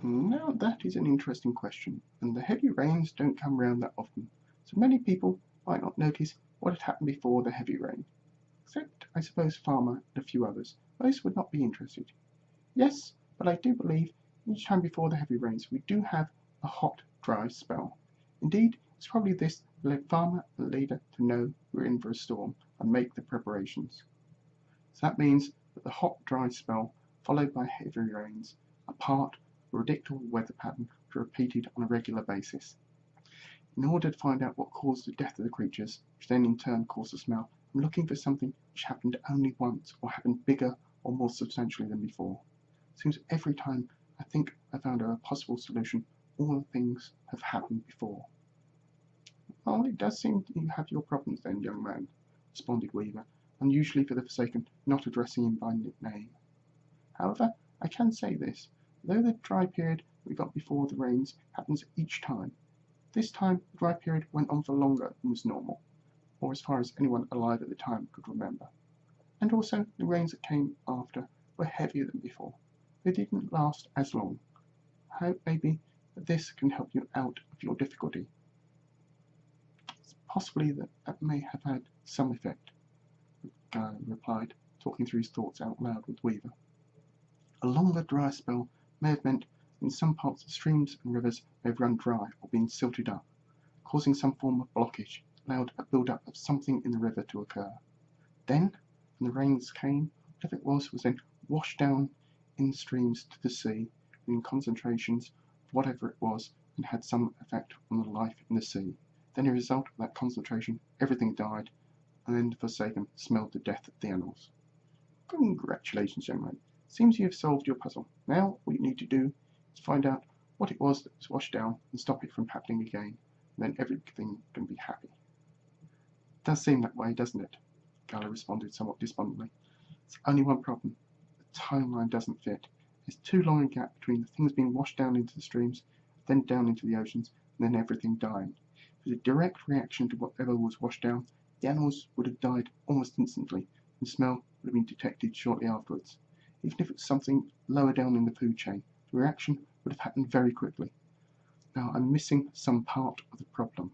Now that is an interesting question, and the heavy rains don't come round that often, so many people might not notice what had happened before the heavy rain. Except, I suppose, Farmer and a few others. Most would not be interested. Yes, but I do believe each time before the heavy rains we do have a hot, dry spell. Indeed, it's probably this that led Farmer and the leader to know we're in for a storm and make the preparations. So that means that the hot, dry spell, followed by heavy rains, are part of a predictable weather pattern which are repeated on a regular basis. In order to find out what caused the death of the creatures, which then in turn caused the smell, I'm looking for something which happened only once or happened bigger or more substantially than before. Seems every time I think I found a possible solution, all the things have happened before. Well, it does seem you have your problems then, young man, responded Weaver, unusually for the Forsaken not addressing him by name. However, I can say this, though the dry period we got before the rains happens each time, this time the dry period went on for longer than was normal, or as far as anyone alive at the time could remember. And also the rains that came after were heavier than before. They didn't last as long. I hope maybe that this can help you out of your difficulty. It's possibly that may have had some effect, replied, talking through his thoughts out loud with Weaver. A longer dry spell may have meant in some parts the streams and rivers may have run dry or been silted up, causing some form of blockage that allowed a build-up of something in the river to occur. Then, when the rains came, whatever it was then washed down in streams to the sea in concentrations of whatever it was and had some effect on the life in the sea. Then as a result of that concentration, everything died, and then the Forsaken smelled the death of the animals. Congratulations, young man. Seems you have solved your puzzle. Now what you need to do is find out what it was that was washed down and stop it from happening again, and then everything can be happy. It does seem that way, doesn't it? Gala responded somewhat despondently. It's only one problem. The timeline doesn't fit. There's too long a gap between the things being washed down into the streams, then down into the oceans, and then everything dying. If it was a direct reaction to whatever was washed down, the animals would have died almost instantly, and smell would have been detected shortly afterwards. Even if it was something lower down in the food chain, the reaction would have happened very quickly. Now I'm missing some part of the problem.